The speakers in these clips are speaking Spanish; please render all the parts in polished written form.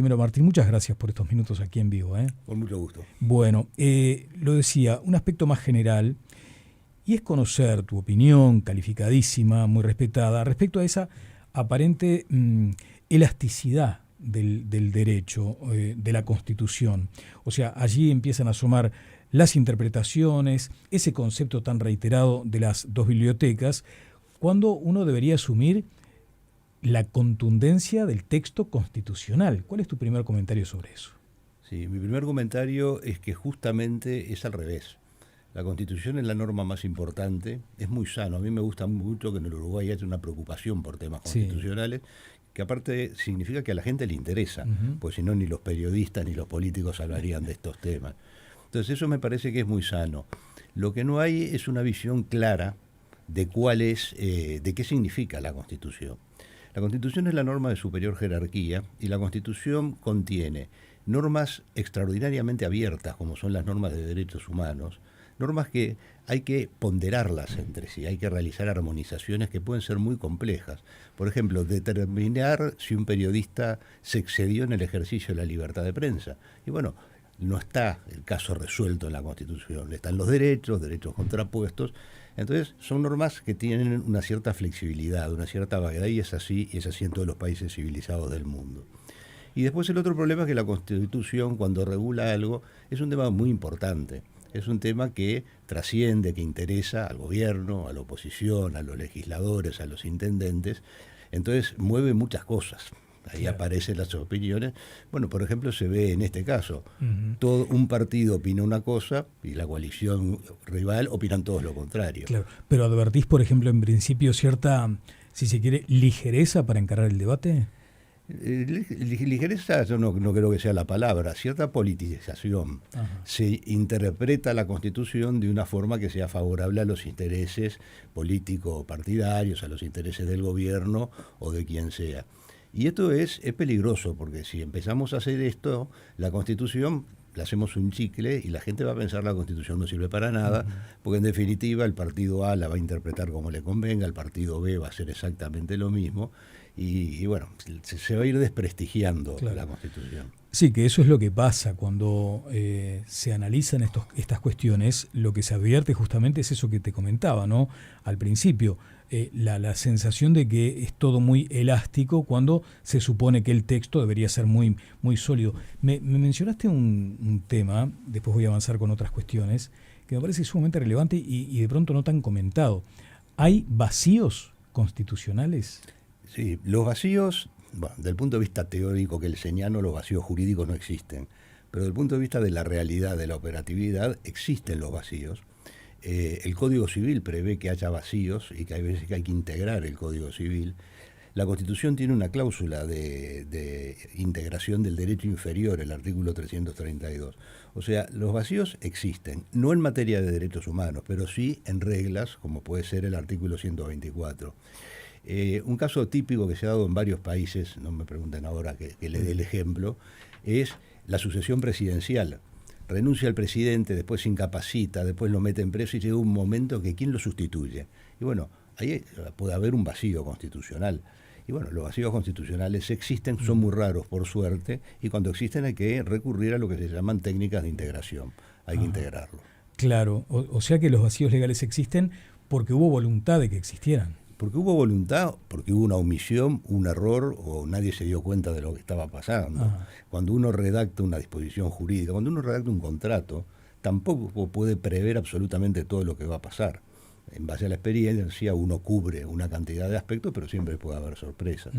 Primero, Martín, muchas gracias por estos minutos aquí en vivo. Con mucho gusto. Bueno, lo decía, un aspecto más general, y es conocer tu opinión, calificadísima, muy respetada, respecto a esa aparente elasticidad del derecho, de la Constitución. O sea, allí empiezan a asomar las interpretaciones, ese concepto tan reiterado de las dos bibliotecas, cuando uno debería asumir la contundencia del texto constitucional. ¿Cuál es tu primer comentario sobre eso? Sí, mi primer comentario es que justamente es al revés. La Constitución es la norma más importante, es muy sano. A mí me gusta mucho que en el Uruguay haya una preocupación por temas constitucionales, que aparte significa que a la gente le interesa, pues si no ni los periodistas ni los políticos hablarían de estos temas. Entonces eso me parece que es muy sano. Lo que no hay es una visión clara de cuál es, de qué significa la Constitución. La Constitución es la norma de superior jerarquía y la Constitución contiene normas extraordinariamente abiertas, como son las normas de derechos humanos, normas que hay que ponderarlas entre sí, hay que realizar armonizaciones que pueden ser muy complejas. Por ejemplo, determinar si un periodista se excedió en el ejercicio de la libertad de prensa. Y bueno, no está el caso resuelto en la Constitución, están los derechos contrapuestos. Entonces son normas que tienen una cierta flexibilidad, una cierta vaguedad, y es así en todos los países civilizados del mundo. Y después el otro problema es que la Constitución, cuando regula algo, es un tema muy importante. Es un tema que trasciende, que interesa al gobierno, a la oposición, a los legisladores, a los intendentes. Entonces mueve muchas cosas. Ahí aparecen las opiniones. Bueno, por ejemplo, se ve en este caso. Todo un partido opina una cosa y la coalición rival opinan todos lo contrario. Claro, pero advertís, por ejemplo, en principio cierta, si se quiere, ligereza para encarar el debate. Ligereza yo no creo que sea la palabra, cierta politización. Se interpreta la Constitución de una forma que sea favorable a los intereses político-partidarios, a los intereses del gobierno o de quien sea. Y esto es peligroso, porque si empezamos a hacer esto, la Constitución la hacemos un chicle y la gente va a pensar la Constitución no sirve para nada, porque en definitiva el partido A la va a interpretar como le convenga, el partido B va a hacer exactamente lo mismo, y bueno, se va a ir desprestigiando la Constitución. Sí, que eso es lo que pasa cuando se analizan estas cuestiones. Lo que se advierte justamente es eso que te comentaba, ¿no? Al principio, la sensación de que es todo muy elástico cuando se supone que el texto debería ser muy, muy sólido. Me mencionaste un tema, después voy a avanzar con otras cuestiones, que me parece sumamente relevante y de pronto no tan comentado. ¿Hay vacíos constitucionales? Sí, los vacíos, bueno, del punto de vista teórico que le señalo, los vacíos jurídicos no existen, pero desde el punto de vista de la realidad, de la operatividad, existen los vacíos. El Código Civil prevé que haya vacíos y que hay veces que hay que integrar el Código Civil. La Constitución tiene una cláusula de integración del derecho inferior, el artículo 332. O sea, los vacíos existen, no en materia de derechos humanos, pero sí en reglas, como puede ser el artículo 124. Un caso típico que se ha dado en varios países, no me pregunten ahora que le dé el ejemplo, es la sucesión presidencial. Renuncia el presidente, después se incapacita, después lo meten preso y llega un momento que ¿quién lo sustituye? Y bueno, ahí puede haber un vacío constitucional. Y bueno, los vacíos constitucionales existen, son muy raros por suerte, y cuando existen hay que recurrir a lo que se llaman técnicas de integración. Hay que integrarlo. Claro, o sea que los vacíos legales existen porque hubo voluntad de que existieran. Porque hubo voluntad, porque hubo una omisión, un error, o nadie se dio cuenta de lo que estaba pasando. Cuando uno redacta una disposición jurídica, cuando uno redacta un contrato, tampoco puede prever absolutamente todo lo que va a pasar. En base a la experiencia uno cubre una cantidad de aspectos, pero siempre puede haber sorpresas.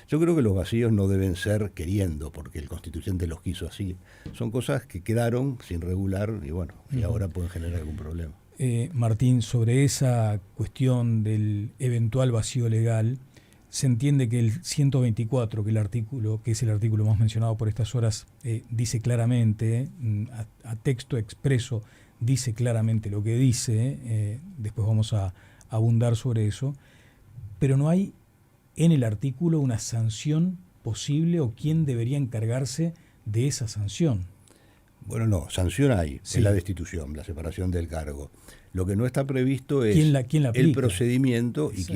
Yo creo que los vacíos no deben ser queriendo, porque el constituyente los quiso así. Son cosas que quedaron sin regular y bueno, y ahora pueden generar algún problema. Martín, sobre esa cuestión del eventual vacío legal, se entiende que el 124, que es el artículo más mencionado por estas horas, dice claramente, a texto expreso, dice claramente lo que dice, después vamos a abundar sobre eso, pero no hay en el artículo una sanción posible o quién debería encargarse de esa sanción. Bueno, no, sanción hay, es la destitución, la separación del cargo. Lo que no está previsto es ¿Quién la el procedimiento y sí.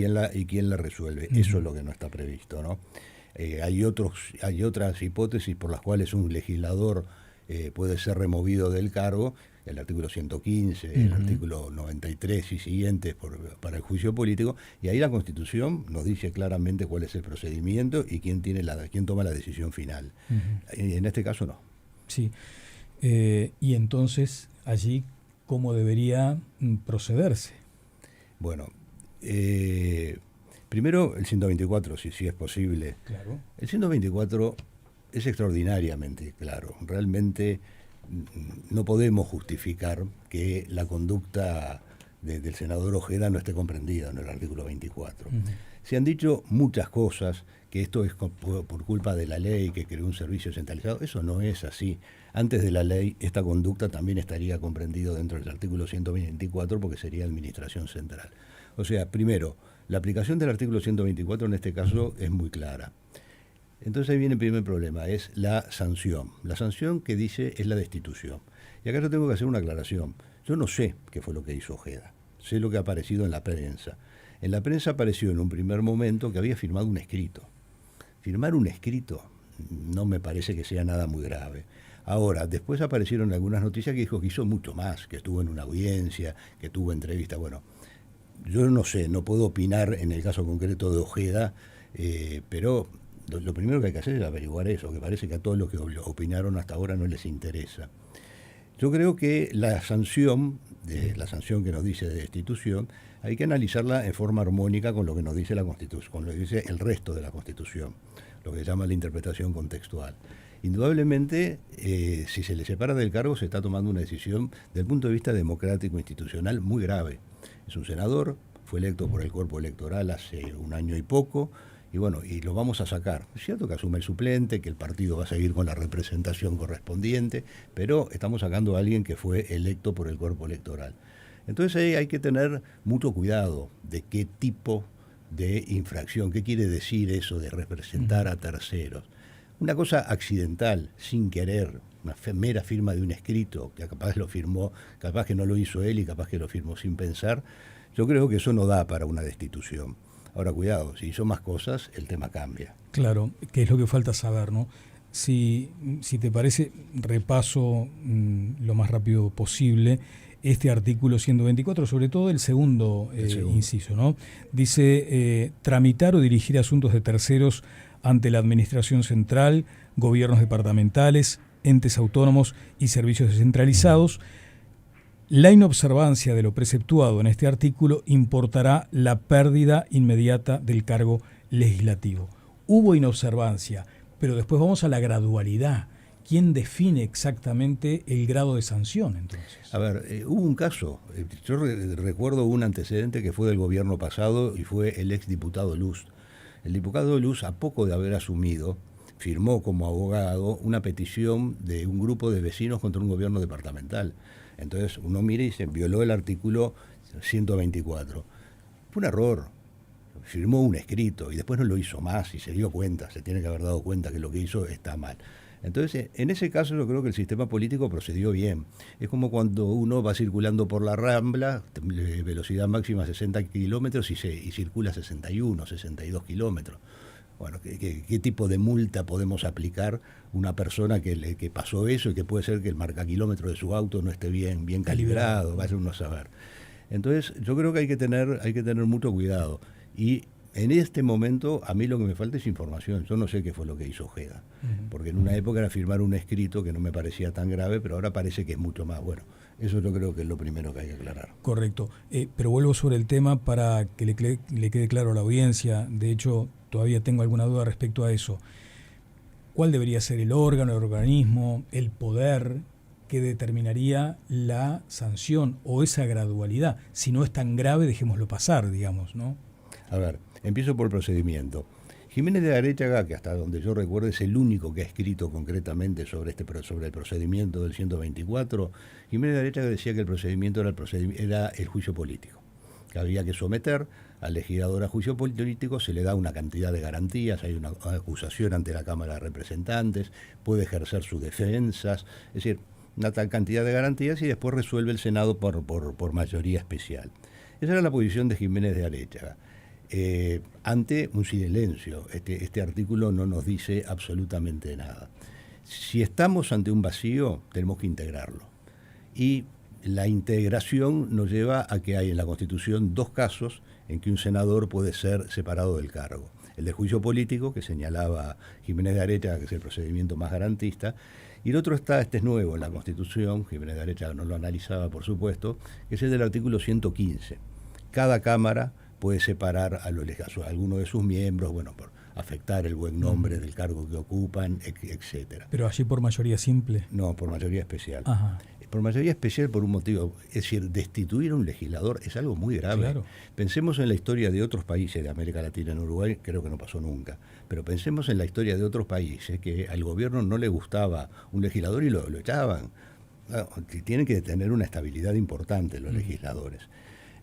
quién la resuelve. Eso es lo que no está previsto, ¿no? Hay otras hipótesis por las cuales un legislador puede ser removido del cargo, el artículo 115, el artículo 93 y siguientes para el juicio político, y ahí la Constitución nos dice claramente cuál es el procedimiento y quién toma la decisión final. En este caso no. Sí. Y entonces, allí, ¿cómo debería procederse? Bueno, primero el 124, si es posible. Claro. El 124 es extraordinariamente claro. Realmente no podemos justificar que la conducta del senador Ojeda no esté comprendida en el artículo 24. Se han dicho muchas cosas, que esto es por culpa de la ley que creó un servicio centralizado. Eso no es así. Antes de la ley, esta conducta también estaría comprendido dentro del artículo 124 porque sería administración central. O sea, primero, la aplicación del artículo 124 en este caso es muy clara. Entonces ahí viene el primer problema, es la sanción. La sanción que dice es la destitución. Y acá yo tengo que hacer una aclaración. Yo no sé qué fue lo que hizo Ojeda. Sé lo que ha aparecido en la prensa. En la prensa apareció en un primer momento que había firmado un escrito. Firmar un escrito no me parece que sea nada muy grave. Ahora, después aparecieron algunas noticias que dijo que hizo mucho más, que estuvo en una audiencia, que tuvo entrevista. Bueno, yo no sé, no puedo opinar en el caso concreto de Ojeda, pero lo primero que hay que hacer es averiguar eso, que parece que a todos los que opinaron hasta ahora no les interesa. Yo creo que la sanción que nos dice de destitución, hay que analizarla en forma armónica con lo que nos dice la Constitución, con lo que dice el resto de la Constitución, lo que se llama la interpretación contextual. Indudablemente, si se le separa del cargo, se está tomando una decisión desde el punto de vista democrático institucional muy grave. Es un senador, fue electo por el cuerpo electoral hace un año y poco, y bueno, y lo vamos a sacar. Es cierto que asume el suplente, que el partido va a seguir con la representación correspondiente, pero estamos sacando a alguien que fue electo por el cuerpo electoral. Entonces ahí hay que tener mucho cuidado de qué tipo de infracción, qué quiere decir eso de representar a terceros. Una cosa accidental, sin querer, una mera firma de un escrito, que capaz lo firmó, capaz que no lo hizo él y capaz que lo firmó sin pensar, yo creo que eso no da para una destitución. Ahora, cuidado, si hizo más cosas, el tema cambia. Claro, que es lo que falta saber, ¿no? Si te parece, repaso lo más rápido posible este artículo 124, sobre todo el segundo inciso, ¿no? Dice, tramitar o dirigir asuntos de terceros ante la Administración Central, gobiernos departamentales, entes autónomos y servicios descentralizados. La inobservancia de lo preceptuado en este artículo importará la pérdida inmediata del cargo legislativo. Hubo inobservancia, pero después vamos a la gradualidad. ¿Quién define exactamente el grado de sanción, entonces? A ver, hubo un caso, yo recuerdo un antecedente que fue del gobierno pasado y fue el exdiputado Luz. El diputado Luz, a poco de haber asumido, firmó como abogado una petición de un grupo de vecinos contra un gobierno departamental. Entonces uno mira y se violó el artículo 124. Fue un error. Firmó un escrito y después no lo hizo más y se dio cuenta, se tiene que haber dado cuenta que lo que hizo está mal. Entonces, en ese caso yo creo que el sistema político procedió bien. Es como cuando uno va circulando por la Rambla, velocidad máxima 60 kilómetros y circula 61, 62 kilómetros. Bueno, ¿qué tipo de multa podemos aplicar a una persona que pasó eso y que puede ser que el marcakilómetro de su auto no esté bien calibrado? Vaya uno a saber. Entonces, yo creo que hay que tener mucho cuidado. Y en este momento, a mí lo que me falta es información. Yo no sé qué fue lo que hizo Ojeda. Porque en una época era firmar un escrito que no me parecía tan grave, pero ahora parece que es mucho más. Bueno, eso yo creo que es lo primero que hay que aclarar. Correcto. Pero vuelvo sobre el tema para que le quede claro a la audiencia. De hecho, todavía tengo alguna duda respecto a eso. ¿Cuál debería ser el órgano, el organismo, el poder que determinaría la sanción o esa gradualidad? Si no es tan grave, dejémoslo pasar, digamos, ¿no? A ver, empiezo por el procedimiento. Jiménez de Aréchaga, que hasta donde yo recuerdo es el único que ha escrito concretamente sobre el procedimiento del 124, Jiménez de Aréchaga decía que el procedimiento era el juicio político, que había que someter al legislador a juicio político, se le da una cantidad de garantías, hay una acusación ante la Cámara de Representantes, puede ejercer sus defensas, es decir, una tal cantidad de garantías y después resuelve el Senado por mayoría especial. Esa era la posición de Jiménez de Aréchaga. ante un silencio. Este artículo no nos dice absolutamente nada. Si estamos ante un vacío, tenemos que integrarlo. Y la integración nos lleva a que hay en la Constitución 2 casos en que un senador puede ser separado del cargo. El de juicio político, que señalaba Jiménez de Arecha, que es el procedimiento más garantista, y el otro este es nuevo en la Constitución, Jiménez de Arecha no lo analizaba, por supuesto, que es el del artículo 115. Cada Cámara puede separar a alguno de sus miembros, bueno, por afectar el buen nombre del cargo que ocupan, etcétera. ¿Pero allí por mayoría simple? No, por mayoría especial. Ajá. Por mayoría especial por un motivo, es decir, destituir a un legislador es algo muy grave. Claro. Pensemos en la historia de otros países de América Latina. En Uruguay creo que no pasó nunca, pero pensemos en la historia de otros países que al gobierno no le gustaba un legislador y lo echaban. Tienen que tener una estabilidad importante los legisladores.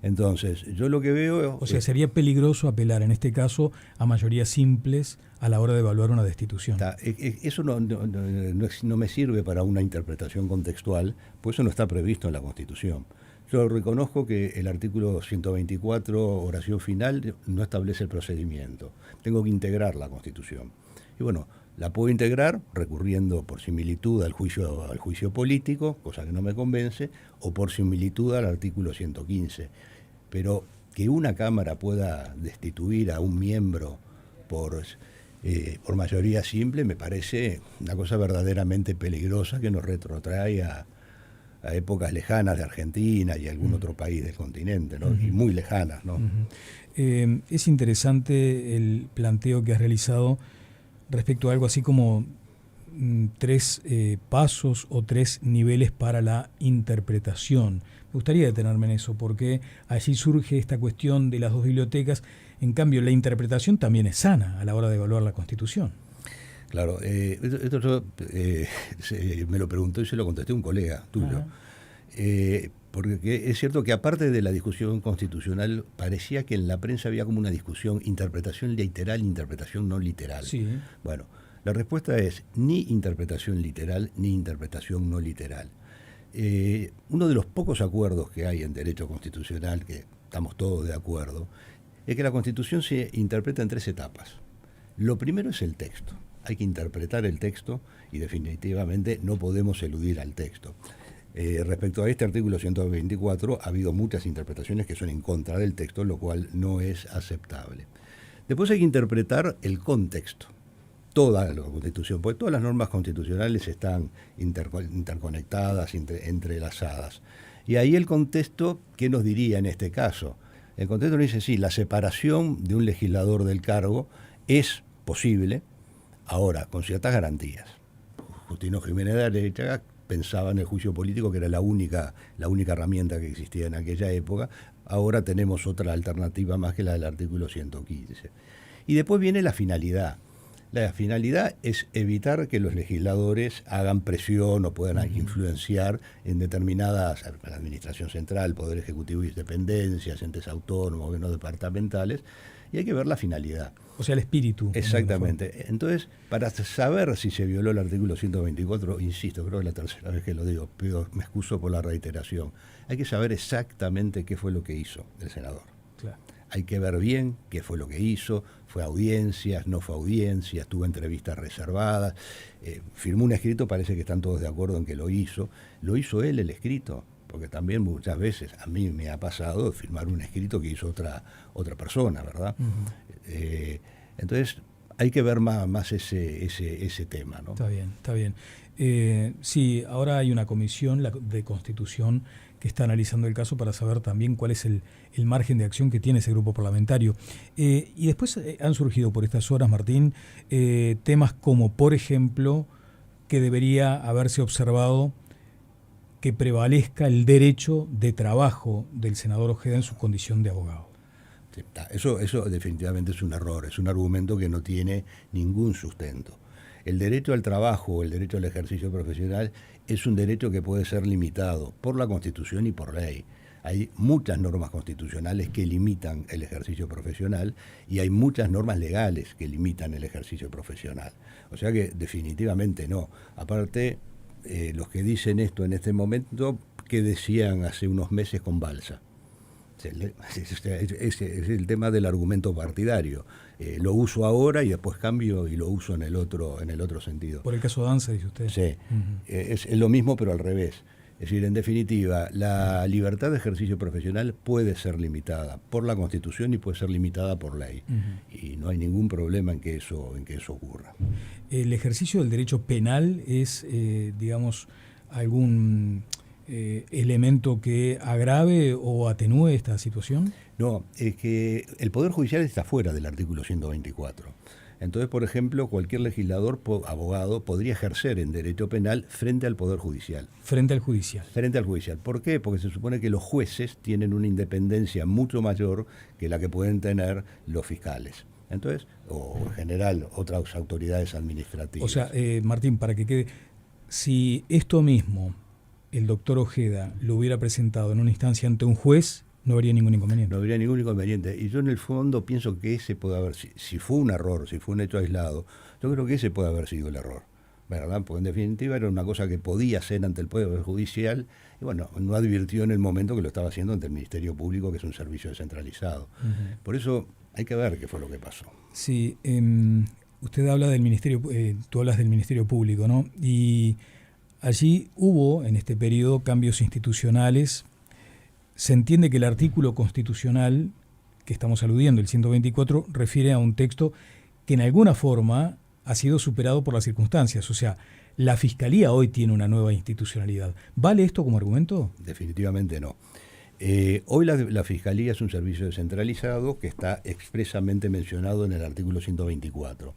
Entonces, yo lo que veo... O sea, sería peligroso apelar, en este caso, a mayorías simples a la hora de evaluar una destitución. Eso no me sirve para una interpretación contextual, pues eso no está previsto en la Constitución. Yo reconozco que el artículo 124, oración final, no establece el procedimiento. Tengo que integrar la Constitución. Y bueno, la puedo integrar recurriendo por similitud al juicio político, cosa que no me convence, o por similitud al artículo 115. Pero que una Cámara pueda destituir a un miembro por mayoría simple me parece una cosa verdaderamente peligrosa que nos retrotrae a épocas lejanas de Argentina y algún otro país del continente, ¿no? Y muy lejanas, ¿no? Es interesante el planteo que has realizado respecto a algo así como 3 pasos o 3 niveles para la interpretación. Me gustaría detenerme en eso, porque allí surge esta cuestión de las 2 bibliotecas. En cambio, la interpretación también es sana a la hora de evaluar la Constitución. Claro, esto yo me lo preguntó y se lo contesté a un colega tuyo. Porque es cierto que aparte de la discusión constitucional, parecía que en la prensa había como una discusión interpretación literal, interpretación no literal. Sí. Bueno, la respuesta es ni interpretación literal ni interpretación no literal. Uno de los pocos acuerdos que hay en derecho constitucional, que estamos todos de acuerdo, es que la Constitución se interpreta en 3 etapas. Lo primero es el texto. Hay que interpretar el texto y definitivamente no podemos eludir al texto. Respecto a este artículo 124, ha habido muchas interpretaciones que son en contra del texto, lo cual no es aceptable. Después hay que interpretar el contexto. Toda la Constitución, porque todas las normas constitucionales están interconectadas, entrelazadas. Y ahí el contexto, ¿qué nos diría en este caso? El contexto nos dice, sí, la separación de un legislador del cargo es posible, ahora, con ciertas garantías. Justino Jiménez de Arecha pensaba en el juicio político, que era la única herramienta que existía en aquella época. Ahora tenemos otra alternativa más que la del artículo 115. Y después viene la finalidad. La finalidad es evitar que los legisladores hagan presión o puedan influenciar en determinadas, la Administración Central, Poder Ejecutivo y dependencias, entes autónomos, gobiernos departamentales, y hay que ver la finalidad. O sea, el espíritu. Exactamente. Entonces, para saber si se violó el artículo 124, insisto, creo que es la 3ª vez que lo digo, pero me excuso por la reiteración, hay que saber exactamente qué fue lo que hizo el senador. Claro. Hay que ver bien qué fue lo que hizo, fue a audiencias, no fue a audiencias, tuvo entrevistas reservadas, firmó un escrito, parece que están todos de acuerdo en que lo hizo él el escrito, porque también muchas veces a mí me ha pasado firmar un escrito que hizo otra persona, ¿verdad? Entonces hay que ver más ese tema, ¿no? Está bien. Sí, ahora hay una comisión de Constitución que está analizando el caso para saber también cuál es el margen de acción que tiene ese grupo parlamentario. Y después han surgido por estas horas, Martín, temas como, por ejemplo, que debería haberse observado que prevalezca el derecho de trabajo del senador Ojeda en su condición de abogado. Sí, eso definitivamente es un error, es un argumento que no tiene ningún sustento. El derecho al trabajo, el derecho al ejercicio profesional, es un derecho que puede ser limitado por la Constitución y por ley. Hay muchas normas constitucionales que limitan el ejercicio profesional y hay muchas normas legales que limitan el ejercicio profesional. O sea que definitivamente no. Aparte, los que dicen esto en este momento, ¿qué decían hace unos meses con Balsa? Es el tema del argumento partidario. Lo uso ahora y después cambio y lo uso en el otro sentido. Por el caso Danza, dice usted. Sí, es lo mismo pero al revés. Es decir, en definitiva, la libertad de ejercicio profesional puede ser limitada por la Constitución y puede ser limitada por ley. Y no hay ningún problema en que eso ocurra. ¿El ejercicio del derecho penal es, digamos, algún elemento que agrave o atenúe esta situación? No, es que el Poder Judicial está fuera del artículo 124. Entonces, por ejemplo, cualquier legislador, abogado, podría ejercer en derecho penal frente al Poder Judicial. Frente al judicial. Frente al judicial. ¿Por qué? Porque se supone que los jueces tienen una independencia mucho mayor que la que pueden tener los fiscales. Entonces, o en general otras autoridades administrativas. O sea, Martín, para que quede, si esto mismo el doctor Ojeda lo hubiera presentado en una instancia ante un juez, no habría ningún inconveniente. No habría ningún inconveniente. Y yo en el fondo pienso que ese puede haber, si fue un error, si fue un hecho aislado, yo creo que ese puede haber sido el error, ¿verdad? Porque en definitiva era una cosa que podía hacer ante el Poder Judicial y bueno, no advirtió en el momento que lo estaba haciendo ante el Ministerio Público, que es un servicio descentralizado. Por eso hay que ver qué fue lo que pasó. Sí, usted habla del Ministerio, tú hablas del Ministerio Público, ¿no? Y allí hubo en este periodo cambios institucionales. Se entiende que el artículo constitucional que estamos aludiendo, el 124, refiere a un texto que en alguna forma ha sido superado por las circunstancias. O sea, la Fiscalía hoy tiene una nueva institucionalidad. ¿Vale esto como argumento? Definitivamente no. Hoy la Fiscalía es un servicio descentralizado que está expresamente mencionado en el artículo 124.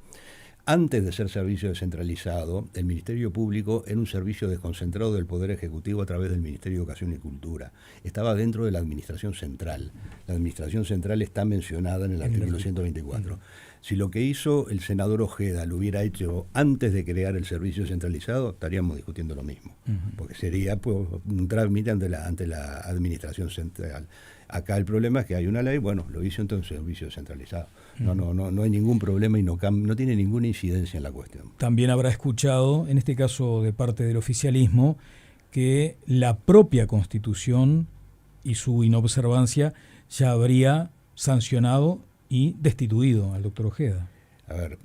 Antes de ser servicio descentralizado, el Ministerio Público era un servicio desconcentrado del Poder Ejecutivo a través del Ministerio de Educación y Cultura. Estaba dentro de la Administración Central. La Administración Central está mencionada en el artículo 124. Si lo que hizo el senador Ojeda lo hubiera hecho antes de crear el servicio descentralizado, estaríamos discutiendo lo mismo, porque sería pues, un trámite ante la Administración Central. Acá el problema es que hay una ley, bueno, lo hizo entonces el servicio descentralizado. No hay ningún problema y no tiene ninguna incidencia en la cuestión. También habrá escuchado, en este caso de parte del oficialismo, que la propia Constitución y su inobservancia ya habría sancionado y destituido al doctor Ojeda. A ver,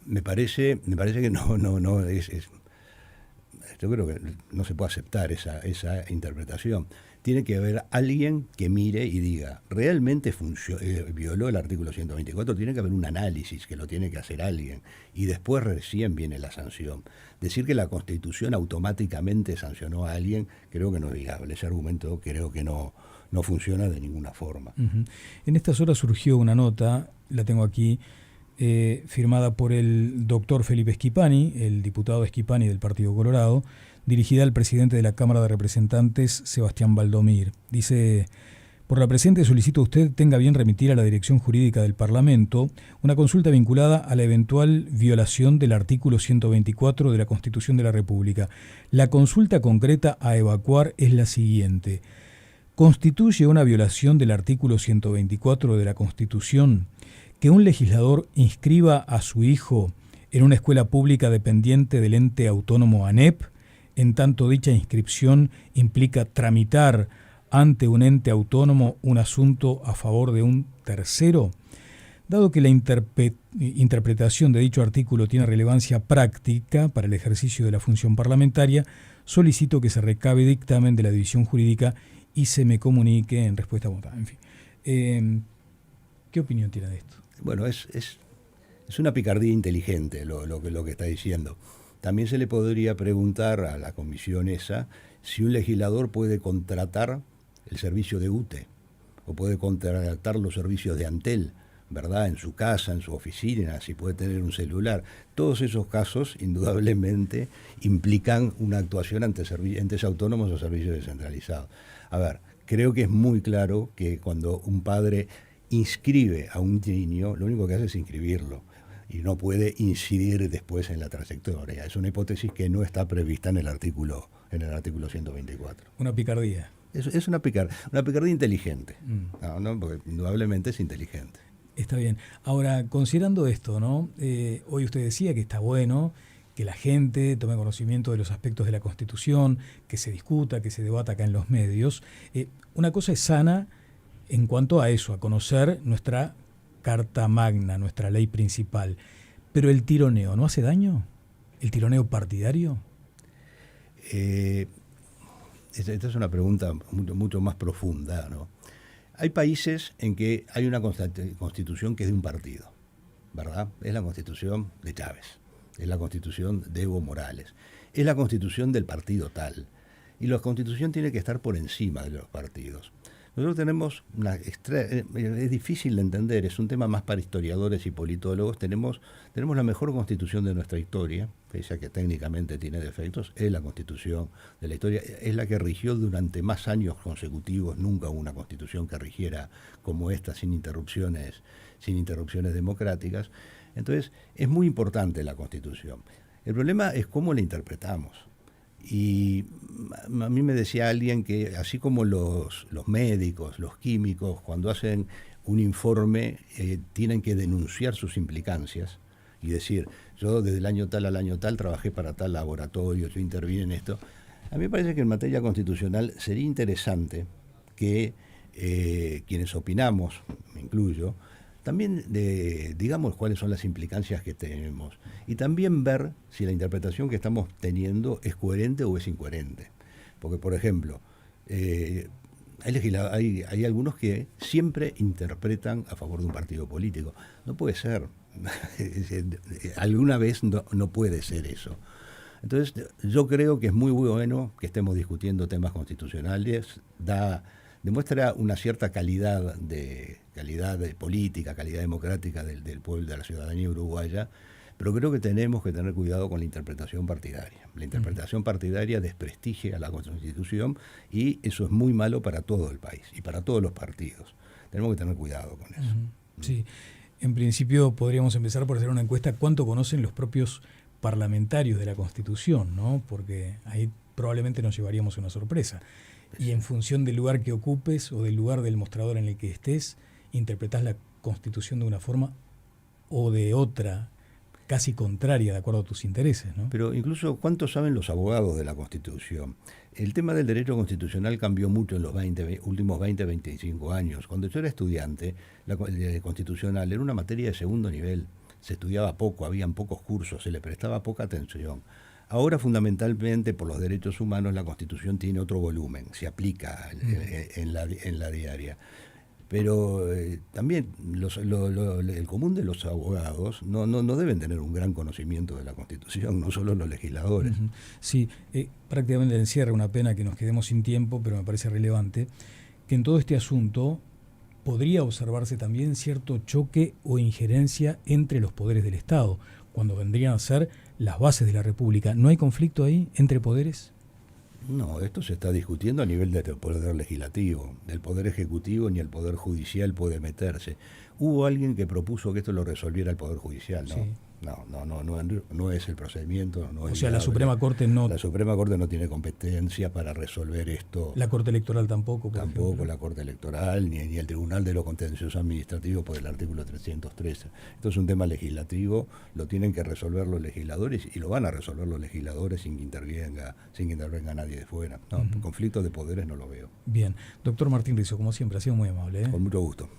me parece que no es yo creo que no se puede aceptar esa interpretación. Tiene que haber alguien que mire y diga, ¿realmente violó el artículo 124? Tiene que haber un análisis que lo tiene que hacer alguien y después recién viene la sanción. Decir que la Constitución automáticamente sancionó a alguien, creo que no es viable. Ese argumento creo que no funciona de ninguna forma. En estas horas surgió una nota, la tengo aquí, firmada por el doctor Felipe Schipani, el diputado Schipani del Partido Colorado, dirigida al presidente de la Cámara de Representantes, Sebastián Valdomir. Dice: por la presente solicito a usted tenga bien remitir a la Dirección Jurídica del Parlamento una consulta vinculada a la eventual violación del artículo 124 de la Constitución de la República. La consulta concreta a evacuar es la siguiente. ¿Constituye una violación del artículo 124 de la Constitución que un legislador inscriba a su hijo en una escuela pública dependiente del ente autónomo ANEP, en tanto dicha inscripción implica tramitar ante un ente autónomo un asunto a favor de un tercero? Dado que la interpretación de dicho artículo tiene relevancia práctica para el ejercicio de la función parlamentaria, solicito que se recabe dictamen de la División Jurídica y se me comunique en respuesta votada. En fin, ¿qué opinión tiene de esto? Bueno, es una picardía inteligente lo que está diciendo. También se le podría preguntar a la comisión esa si un legislador puede contratar el servicio de UTE o puede contratar los servicios de Antel, ¿verdad? En su casa, en su oficina, si puede tener un celular. Todos esos casos, indudablemente, implican una actuación ante entes autónomos o servicios descentralizados. A ver, creo que es muy claro que cuando un padre inscribe a un niño, lo único que hace es inscribirlo y no puede incidir después en la trayectoria. Es una hipótesis que no está prevista en el artículo 124. Una picardía. Es una picardía inteligente. No, porque indudablemente es inteligente. Está bien. Ahora, considerando esto, ¿no? Hoy usted decía que está bueno que la gente tome conocimiento de los aspectos de la Constitución, que se discuta, que se debata acá en los medios. Una cosa es sana en cuanto a eso, a conocer nuestra Carta Magna, nuestra ley principal. Pero el tironeo, ¿no hace daño? ¿El tironeo partidario? Esta es una pregunta mucho más profunda, ¿no? Hay países en que hay una constitución que es de un partido, ¿verdad? Es la constitución de Chávez, es la constitución de Evo Morales, es la constitución del partido tal. Y la constitución tiene que estar por encima de los partidos. Nosotros tenemos es difícil de entender, es un tema más para historiadores y politólogos. Tenemos la mejor constitución de nuestra historia, pese a que técnicamente tiene defectos, es la constitución de la historia, es la que rigió durante más años consecutivos. Nunca hubo una constitución que rigiera como esta, sin interrupciones democráticas. Entonces, es muy importante la constitución. El problema es cómo la interpretamos. Y a mí me decía alguien que así como los médicos, los químicos, cuando hacen un informe tienen que denunciar sus implicancias y decir, yo desde el año tal al año tal trabajé para tal laboratorio, yo intervine en esto. A mí me parece que en materia constitucional sería interesante que quienes opinamos, me incluyo, también digamos cuáles son las implicancias que tenemos y también ver si la interpretación que estamos teniendo es coherente o es incoherente. Porque, por ejemplo, hay algunos que siempre interpretan a favor de un partido político. No puede ser. Alguna vez no puede ser eso. Entonces, yo creo que es muy bueno que estemos discutiendo temas constitucionales. Demuestra una cierta calidad de política, calidad democrática del pueblo, de la ciudadanía uruguaya, pero creo que tenemos que tener cuidado con la interpretación partidaria. La interpretación partidaria desprestigia a la Constitución y eso es muy malo para todo el país y para todos los partidos. Tenemos que tener cuidado con eso. Sí, en principio podríamos empezar por hacer una encuesta, ¿cuánto conocen los propios parlamentarios de la Constitución? ¿No? Porque ahí probablemente nos llevaríamos una sorpresa. Y en función del lugar que ocupes o del lugar del mostrador en el que estés, interpretás la Constitución de una forma o de otra, casi contraria, de acuerdo a tus intereses, ¿no? Pero incluso, ¿cuánto saben los abogados de la Constitución? El tema del derecho constitucional cambió mucho en los últimos 20, 25 años. Cuando yo era estudiante, la constitucional era una materia de segundo nivel. Se estudiaba poco, habían pocos cursos, se le prestaba poca atención. Ahora, fundamentalmente, por los derechos humanos, la Constitución tiene otro volumen, se aplica en la diaria. Pero también el común de los abogados no deben tener un gran conocimiento de la Constitución, no solo los legisladores. Sí, prácticamente encierra, una pena que nos quedemos sin tiempo, pero me parece relevante, que en todo este asunto podría observarse también cierto choque o injerencia entre los poderes del Estado, cuando vendrían a ser las bases de la República. ¿No hay conflicto ahí entre poderes? No, esto se está discutiendo a nivel del poder legislativo. El poder ejecutivo ni el poder judicial puede meterse. Hubo alguien que propuso que esto lo resolviera el poder judicial, ¿no? Sí. No es el procedimiento. No o sea, la Suprema Corte no... La Suprema Corte no tiene competencia para resolver esto. La Corte Electoral tampoco, por Tampoco ejemplo. La Corte Electoral, ni el Tribunal de lo Contencioso Administrativo por el artículo 313. Esto es un tema legislativo, lo tienen que resolver los legisladores y lo van a resolver los legisladores sin que intervenga nadie de fuera. No, conflicto de poderes no lo veo. Bien. Doctor Martín Rizo, como siempre, ha sido muy amable. Con mucho gusto.